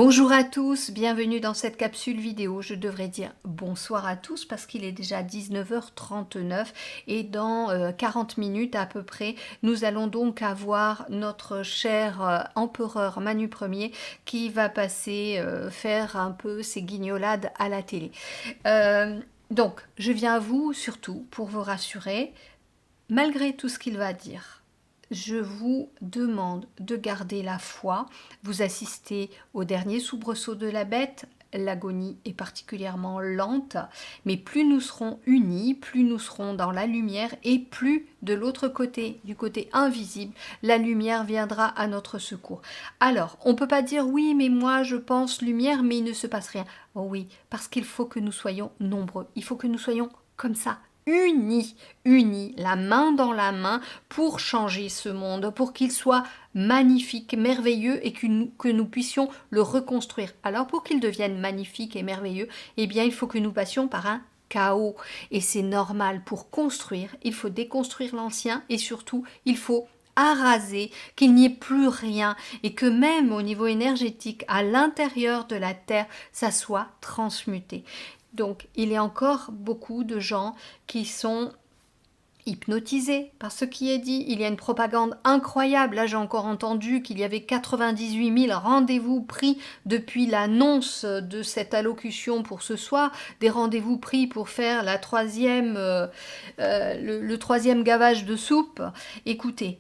Bonjour à tous, bienvenue dans cette capsule vidéo. Je devrais dire bonsoir à tous parce qu'il est déjà 19h39 et dans 40 minutes à peu près, nous allons donc avoir notre cher empereur Manu Ier qui va passer faire un peu ses guignolades à la télé. Donc, je viens à vous surtout pour vous rassurer, malgré tout ce qu'il va dire. Je vous demande de garder la foi. Vous assistez au dernier soubresaut de la bête. L'agonie est particulièrement lente, mais plus nous serons unis, plus nous serons dans la lumière et plus de l'autre côté, du côté invisible, la lumière viendra à notre secours. Alors, on ne peut pas dire oui, mais moi je pense lumière, mais il ne se passe rien. Oh oui, parce qu'il faut que nous soyons nombreux. Il faut que nous soyons comme ça, unis, la main dans la main pour changer ce monde, pour qu'il soit magnifique, merveilleux et que nous puissions le reconstruire. Alors pour qu'il devienne magnifique et merveilleux, eh bien il faut que nous passions par un chaos. Et c'est normal, pour construire, il faut déconstruire l'ancien et surtout il faut araser, qu'il n'y ait plus rien et que même au niveau énergétique, à l'intérieur de la Terre, ça soit transmuté. Donc, il y a encore beaucoup de gens qui sont hypnotisés par ce qui est dit. Il y a une propagande incroyable. Là, j'ai encore entendu qu'il y avait 98 000 rendez-vous pris depuis l'annonce de cette allocution pour ce soir. Des rendez-vous pris pour faire le troisième gavage de soupe. Écoutez,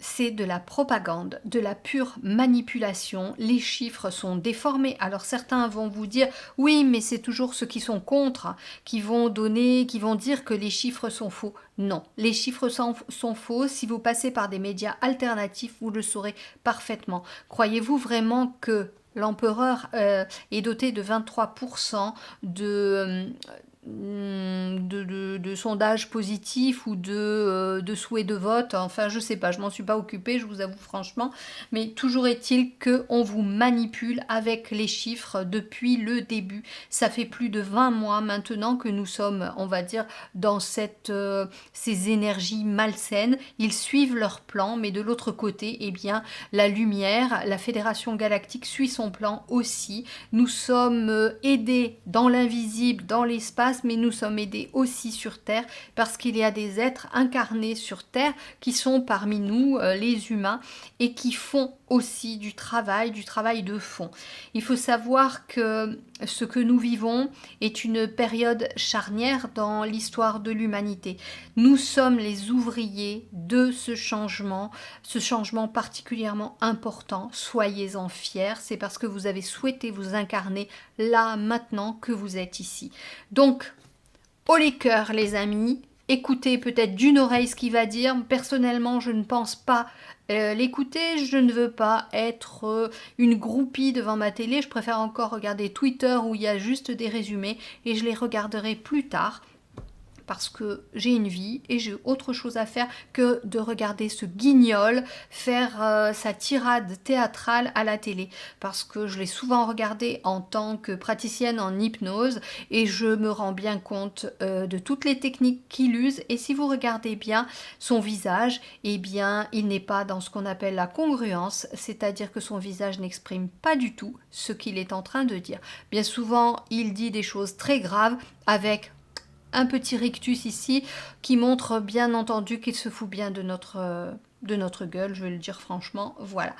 c'est de la propagande, de la pure manipulation. Les chiffres sont déformés. Alors certains vont vous dire oui, mais c'est toujours ceux qui sont contre qui vont dire que les chiffres sont faux. Non, les chiffres sont faux. Si vous passez par des médias alternatifs, vous le saurez parfaitement. Croyez-vous vraiment que l'empereur est doté de 23% de sondages positifs ou de souhaits de vote, enfin je sais pas, je m'en suis pas occupée, je vous avoue franchement, mais toujours est-il qu'on vous manipule avec les chiffres depuis le début. Ça fait plus de 20 mois maintenant que nous sommes, on va dire, dans ces énergies malsaines. Ils suivent leur plan, mais de l'autre côté, eh bien, la lumière, la Fédération Galactique suit son plan aussi. Nous sommes aidés dans l'invisible, dans l'espace, mais nous sommes aidés aussi sur Terre parce qu'il y a des êtres incarnés sur Terre qui sont parmi nous, les humains, et qui font aussi du travail de fond. Il faut savoir que ce que nous vivons est une période charnière dans l'histoire de l'humanité. Nous sommes les ouvriers de ce changement particulièrement important. Soyez-en fiers, c'est parce que vous avez souhaité vous incarner là, maintenant que vous êtes ici. Donc, haut les cœurs, les amis, écoutez peut-être d'une oreille ce qu'il va dire. Personnellement, je ne pense pas l'écouter. Je ne veux pas être une groupie devant ma télé. Je préfère encore regarder Twitter où il y a juste des résumés et je les regarderai plus tard. Parce que j'ai une vie et j'ai autre chose à faire que de regarder ce guignol faire sa tirade théâtrale à la télé. Parce que je l'ai souvent regardé en tant que praticienne en hypnose et je me rends bien compte de toutes les techniques qu'il use. Et si vous regardez bien son visage, eh bien, il n'est pas dans ce qu'on appelle la congruence, c'est-à-dire que son visage n'exprime pas du tout ce qu'il est en train de dire. Bien souvent, il dit des choses très graves avec un petit rictus ici qui montre bien entendu qu'il se fout bien de notre gueule, je vais le dire franchement, voilà.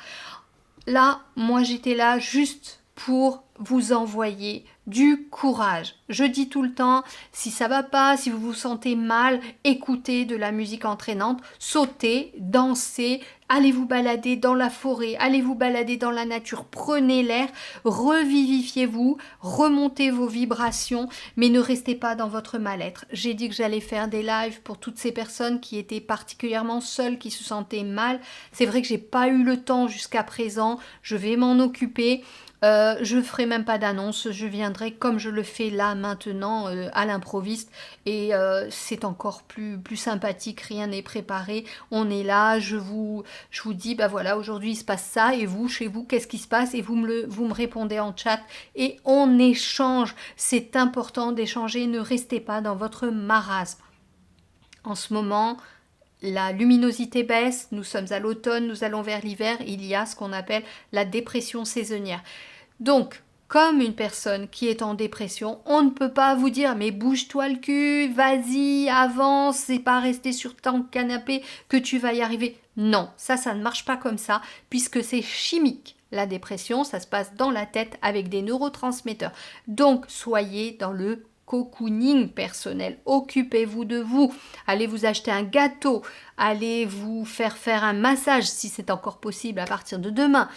Là, moi j'étais là juste pour vous envoyer du courage. Je dis tout le temps, si ça va pas, si vous vous sentez mal, écoutez de la musique entraînante, sautez, dansez, allez vous balader dans la forêt, allez vous balader dans la nature, prenez l'air, revivifiez-vous, remontez vos vibrations, mais ne restez pas dans votre mal-être. J'ai dit que j'allais faire des lives pour toutes ces personnes qui étaient particulièrement seules, qui se sentaient mal. C'est vrai que j'ai pas eu le temps jusqu'à présent, je vais m'en occuper. Je ferai même pas d'annonce, je viendrai comme je le fais là maintenant à l'improviste et c'est encore plus sympathique, rien n'est préparé, on est là, je vous dis bah voilà aujourd'hui il se passe ça et vous chez vous qu'est-ce qui se passe et vous me répondez en chat et on échange, c'est important d'échanger, ne restez pas dans votre marasme. En ce moment, la luminosité baisse, nous sommes à l'automne, nous allons vers l'hiver, il y a ce qu'on appelle la dépression saisonnière. Donc, comme une personne qui est en dépression, on ne peut pas vous dire mais bouge-toi le cul, vas-y, avance, c'est pas rester sur ton canapé que tu vas y arriver. Non, ça ne marche pas comme ça, puisque c'est chimique. La dépression, ça se passe dans la tête avec des neurotransmetteurs. Donc, soyez dans le cocooning personnel. Occupez-vous de vous. Allez vous acheter un gâteau. Allez vous faire un massage si c'est encore possible à partir de demain.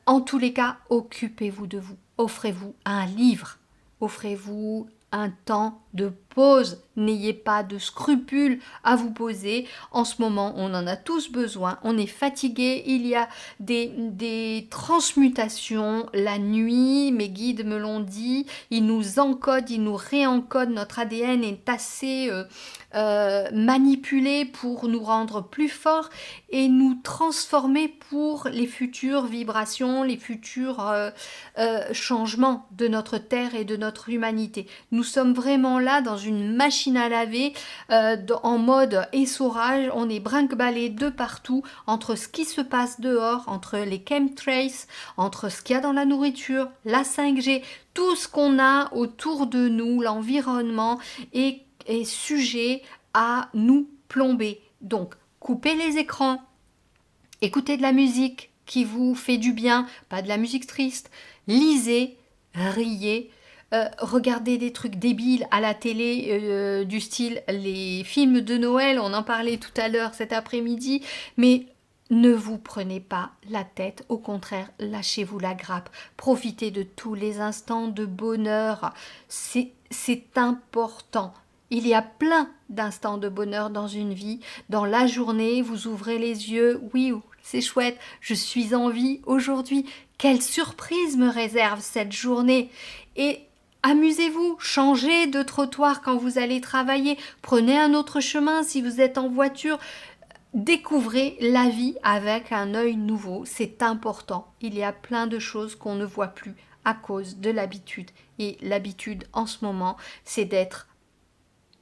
En tous les cas, occupez-vous de vous. Offrez-vous un livre. Offrez-vous un temps de pause. N'ayez pas de scrupules à vous poser. En ce moment, on en a tous besoin. On est fatigué. Il y a des transmutations la nuit. Mes guides me l'ont dit. Ils nous encodent, ils nous réencodent. Notre ADN est assez manipulé pour nous rendre plus forts et nous transformer pour les futures vibrations, les futurs changements de notre Terre et de notre humanité. Nous sommes vraiment là dans une machine à laver, en mode essorage. On est brinque-ballé de partout entre ce qui se passe dehors, entre les chemtrails, entre ce qu'il y a dans la nourriture, la 5G, tout ce qu'on a autour de nous, l'environnement est sujet à nous plomber. Donc, coupez les écrans, écoutez de la musique qui vous fait du bien, pas de la musique triste, lisez, riez, regardez des trucs débiles à la télé du style les films de Noël, on en parlait tout à l'heure cet après-midi, mais ne vous prenez pas la tête, au contraire, lâchez-vous la grappe, profitez de tous les instants de bonheur, c'est important. Il y a plein d'instants de bonheur dans une vie. Dans la journée, vous ouvrez les yeux. Oui, c'est chouette, je suis en vie aujourd'hui. Quelle surprise me réserve cette journée. Et amusez-vous, changez de trottoir quand vous allez travailler. Prenez un autre chemin si vous êtes en voiture. Découvrez la vie avec un œil nouveau. C'est important. Il y a plein de choses qu'on ne voit plus à cause de l'habitude. Et l'habitude en ce moment, c'est d'être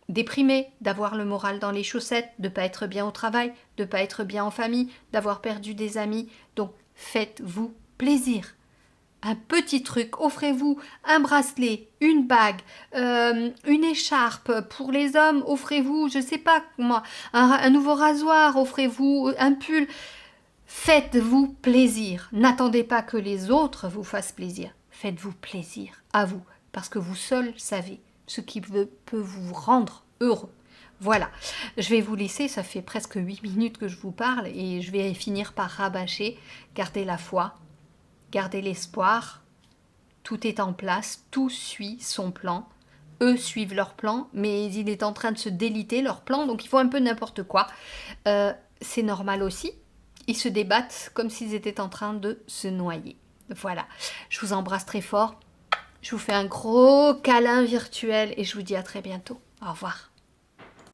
déprimé, d'avoir le moral dans les chaussettes, de ne pas être bien au travail, de ne pas être bien en famille, d'avoir perdu des amis. Donc faites-vous plaisir. Un petit truc, offrez-vous un bracelet, une bague, une écharpe. Pour les hommes, offrez-vous, je ne sais pas moi, un nouveau rasoir, offrez-vous un pull. Faites-vous plaisir. N'attendez pas que les autres vous fassent plaisir. Faites-vous plaisir à vous, parce que vous seul savez ce qui peut vous rendre heureux. Voilà, je vais vous laisser, ça fait presque 8 minutes que je vous parle et je vais finir par rabâcher. Gardez la foi, gardez l'espoir, tout est en place, tout suit son plan. Eux suivent leur plan, mais il est en train de se déliter leur plan, donc ils font un peu n'importe quoi. C'est normal aussi, ils se débattent comme s'ils étaient en train de se noyer. Voilà, je vous embrasse très fort. Je vous fais un gros câlin virtuel et je vous dis à très bientôt. Au revoir.